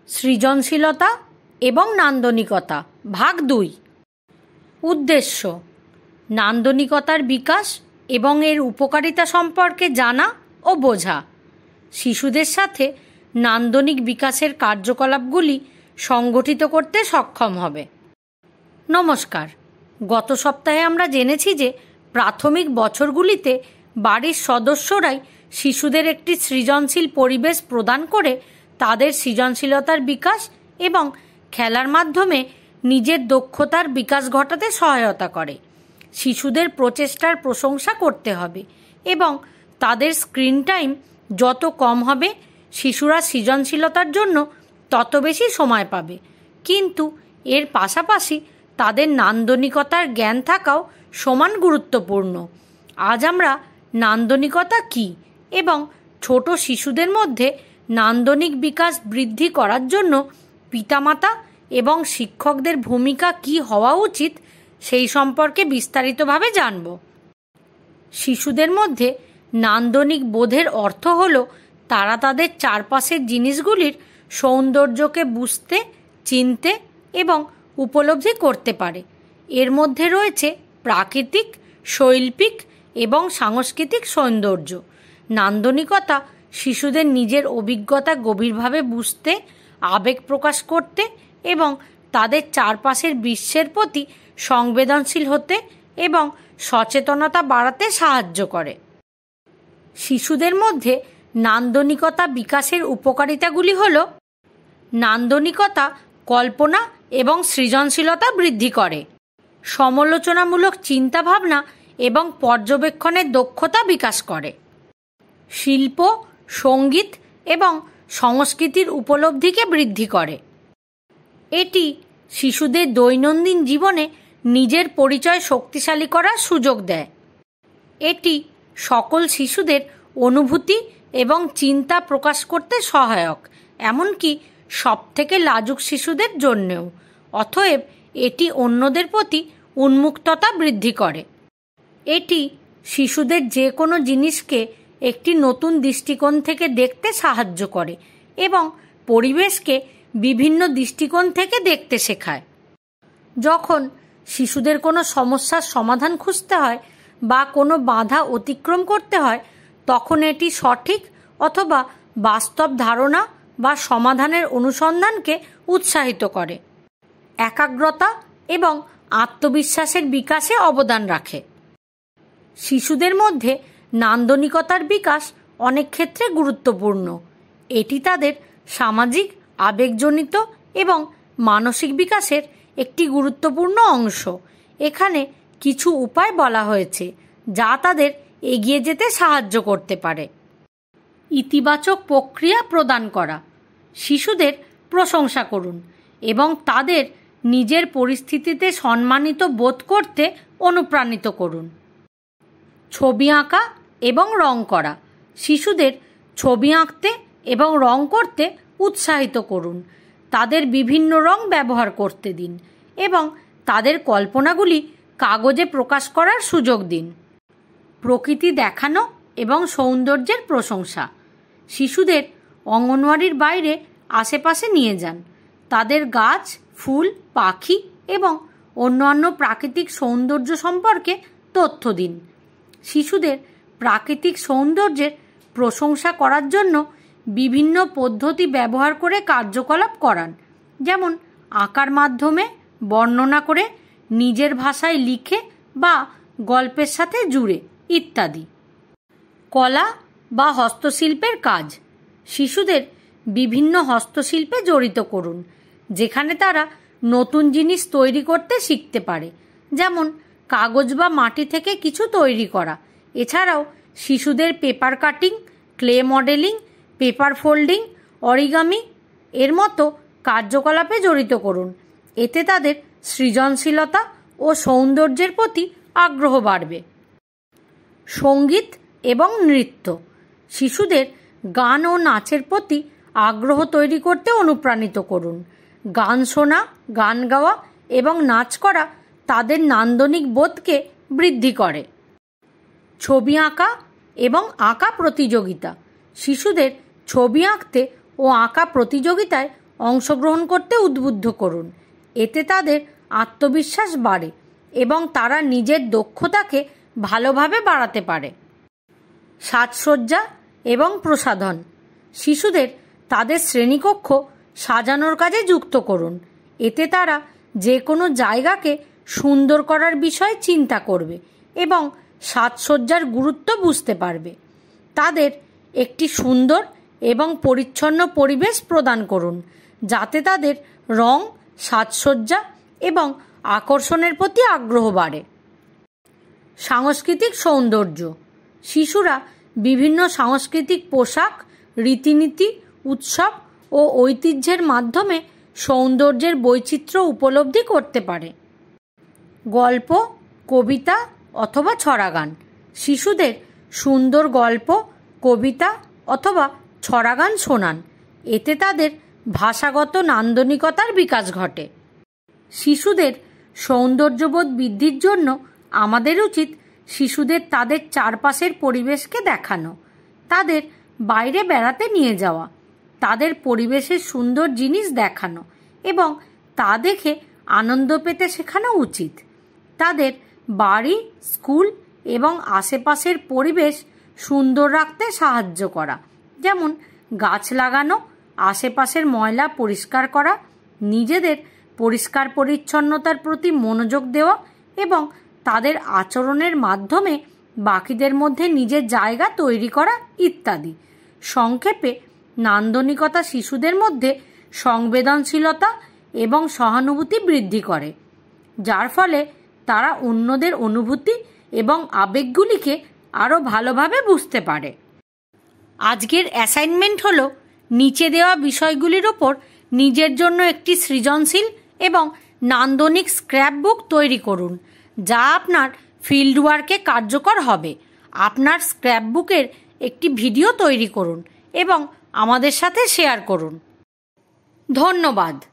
সৃজনশীলতা এবং নান্দনিকতা ভাগ ২। উদ্দেশ্য: নান্দনিকতার বিকাশ এবং এর উপকারিতা সম্পর্কে জানা ও বোঝা। শিশুদের সাথে নান্দনিক বিকাশের কার্যকলাপগুলি সংগঠিত করতে সক্ষম হবে। নমস্কার। গত সপ্তাহে আমরা জেনেছি যে প্রাথমিক বছরগুলিতে বাড়ির সদস্যরাই শিশুদের একটি সৃজনশীল পরিবেশ প্রদান করে তাদের সৃজনশীলতার বিকাশ এবং খেলার মাধ্যমে নিজের দক্ষতার বিকাশ ঘটাতে সহায়তা করে। শিশুদের প্রচেষ্টার প্রশংসা করতে হবে এবং তাদের স্ক্রিন টাইম যত কম হবে শিশুরা সৃজনশীলতার জন্য তত বেশি সময় পাবে। কিন্তু এর পাশাপাশি তাদের নান্দনিকতার জ্ঞান থাকাও সমান গুরুত্বপূর্ণ। আজ আমরা নান্দনিকতা কী এবং ছোট শিশুদের মধ্যে নান্দনিক বিকাশ বৃদ্ধি করার জন্য পিতামাতা এবং শিক্ষকদের ভূমিকা কী হওয়া উচিত সেই সম্পর্কে বিস্তারিতভাবে জানব। শিশুদের মধ্যে নান্দনিক বোধের অর্থ হল তারা তাদের চারপাশের জিনিসগুলির সৌন্দর্যকে বুঝতে, চিনতে এবং উপলব্ধি করতে পারে। এর মধ্যে রয়েছে প্রাকৃতিক, শৈল্পিক এবং সাংস্কৃতিক সৌন্দর্য। নান্দনিকতা শিশুদের নিজের অভিজ্ঞতা গভীরভাবে বুঝতে, আবেগ প্রকাশ করতে এবং তাদের চারপাশের বিশ্বের প্রতি সংবেদনশীল হতে এবং সচেতনতা বাড়াতে সাহায্য করে। শিশুদের মধ্যে নান্দনিকতা বিকাশের উপকারিতাগুলি হল: নান্দনিকতা কল্পনা এবং সৃজনশীলতা বৃদ্ধি করে, সমালোচনামূলক চিন্তাভাবনা এবং পর্যবেক্ষণের দক্ষতা বিকাশ করে, শিল্প, সঙ্গীত এবং সংস্কৃতির উপলব্ধিকে বৃদ্ধি করে। এটি শিশুদের দৈনন্দিন জীবনে নিজের পরিচয় শক্তিশালী করার সুযোগ দেয়। এটি সকল শিশুদের অনুভূতি এবং চিন্তা প্রকাশ করতে সহায়ক, এমনকি সবথেকে লাজুক শিশুদের জন্যেও। অতএব এটি অন্যদের প্রতি উন্মুক্ততা বৃদ্ধি করে। এটি শিশুদের যে কোনো জিনিসকে একটি নতুন দৃষ্টিকোণ থেকে দেখতে সাহায্য করে এবং পরিবেশকে বিভিন্ন দৃষ্টিকোণ থেকে দেখতে শেখায়। যখন শিশুদের কোনো সমস্যার সমাধান খুঁজতে হয় বা কোনো বাধা অতিক্রম করতে হয়, তখন এটি সঠিক অথবা বাস্তব ধারণা বা সমাধানের অনুসন্ধানকে উৎসাহিত করে। একাগ্রতা এবং আত্মবিশ্বাসের বিকাশে অবদান রাখে। শিশুদের মধ্যে নান্দনিকতার বিকাশ অনেক ক্ষেত্রে গুরুত্বপূর্ণ। এটি তাদের সামাজিক, আবেগজনিত এবং মানসিক বিকাশের একটি গুরুত্বপূর্ণ অংশ। এখানে কিছু উপায় বলা হয়েছে যা তাদের এগিয়ে যেতে সাহায্য করতে পারে। ইতিবাচক প্রক্রিয়া প্রদান করা। শিশুদের প্রশংসা করুন এবং তাদের নিজের পরিস্থিতিতে সম্মানিত বোধ করতে অনুপ্রাণিত করুন। ছবি আঁকা এবং রং করা। শিশুদের ছবি আঁকতে এবং রং করতে উৎসাহিত করুন। তাদের বিভিন্ন রং ব্যবহার করতে দিন এবং তাদের কল্পনাগুলি কাগজে প্রকাশ করার সুযোগ দিন। প্রকৃতি দেখানো এবং সৌন্দর্যের প্রশংসা। শিশুদের অঙ্গনওয়াড়ির বাইরে আশেপাশে নিয়ে যান। তাদের গাছ, ফুল, পাখি এবং অন্যান্য প্রাকৃতিক সৌন্দর্য সম্পর্কে তথ্য দিন। শিশুদের প্রাকৃতিক সৌন্দর্যের প্রশংসা করার জন্য বিভিন্ন পদ্ধতি ব্যবহার করে কার্যকলাপ করান, যেমন আঁকার মাধ্যমে, বর্ণনা করে, নিজের ভাষায় লিখে বা গল্পের সাথে জুড়ে ইত্যাদি। কলা বা হস্তশিল্পের কাজ। শিশুদের বিভিন্ন হস্তশিল্পে জড়িত করুন, যেখানে তারা নতুন জিনিস তৈরি করতে শিখতে পারে, যেমন কাগজ বা মাটি থেকে কিছু তৈরি করা। এছাড়াও শিশুদের paper cutting, clay modelling, paper folding, origami এর মতো কার্যকলাপে জড়িত করুন। এতে তাদের সৃজনশীলতা ও সৌন্দর্যের প্রতি আগ্রহ বাড়বে। সঙ্গীত এবং নৃত্য। শিশুদের গান ও নাচের প্রতি আগ্রহ তৈরি করতে অনুপ্রাণিত করুন। গান শোনা, গান গাওয়া এবং নাচ করা তাদের নান্দনিক বোধকে বৃদ্ধি করে। ছবি আঁকা এবং আঁকা প্রতিযোগিতা। শিশুদের ছবি আঁকতে ও আঁকা প্রতিযোগিতায় অংশগ্রহণ করতে উদ্বুদ্ধ করুন। এতে তাদের আত্মবিশ্বাস বাড়ে এবং তারা নিজের দক্ষতাকে ভালোভাবে বাড়াতে পারে। সাজসজ্জা এবং প্রসাধন। শিশুদের তাদের শ্রেণীকক্ষ সাজানোর কাজে যুক্ত করুন। এতে তারা যে কোনো জায়গাকে সুন্দর করার বিষয়ে চিন্তা করবে এবং সাজসজ্জার গুরুত্ব বুঝতে পারবে। তাদের একটি সুন্দর এবং পরিচ্ছন্ন পরিবেশ প্রদান করুন, যাতে তাদের রং, সাজসজ্জা এবং আকর্ষণের প্রতি আগ্রহ বাড়ে। সাংস্কৃতিক সৌন্দর্য। শিশুরা বিভিন্ন সাংস্কৃতিক পোশাক, রীতিনীতি, উৎসব ও ঐতিহ্যের মাধ্যমে সৌন্দর্যের বৈচিত্র্য উপলব্ধি করতে পারে। গল্প, কবিতা অথবা ছড়াগান। শিশুদের সুন্দর গল্প, কবিতা অথবা ছড়াগান শোনান। এতে তাদের ভাষাগত নান্দনিকতার বিকাশ ঘটে। শিশুদের সৌন্দর্যবোধ বৃদ্ধির জন্য আমাদের উচিত শিশুদের তাদের চারপাশের পরিবেশকে দেখানো, তাদের বাইরে বেড়াতে নিয়ে যাওয়া, তাদের পরিবেশের সুন্দর জিনিস দেখানো এবং তা দেখে আনন্দ পেতে শেখানো উচিত। তাদের বাড়ি, স্কুল এবং আশেপাশের পরিবেশ সুন্দর রাখতে সাহায্য করা, যেমন গাছ লাগানো, আশেপাশের ময়লা পরিষ্কার করা, নিজেদের পরিষ্কার পরিচ্ছন্নতার প্রতি মনোযোগ দেওয়া এবং তাদের আচরণের মাধ্যমে বাকিদের মধ্যে নিজের জায়গা তৈরি করা ইত্যাদি। সংক্ষেপে, নান্দনিকতা শিশুদের মধ্যে সংবেদনশীলতা এবং সহানুভূতি বৃদ্ধি করে, যার ফলে তারা অন্যদের অনুভূতি এবং আবেগগুলিকে আরও ভালোভাবে বুঝতে পারে। আজকের অ্যাসাইনমেন্ট হলো নিচে দেওয়া বিষয়গুলির ওপর নিজের জন্য একটি সৃজনশীল এবং নান্দনিক স্ক্র্যাপবুক তৈরি করুন, যা আপনার ফিল্ড ওয়ার্কে কার্যকর হবে। আপনার স্ক্র্যাপবুকের একটি ভিডিও তৈরি করুন এবং আমাদের সাথে শেয়ার করুন। ধন্যবাদ।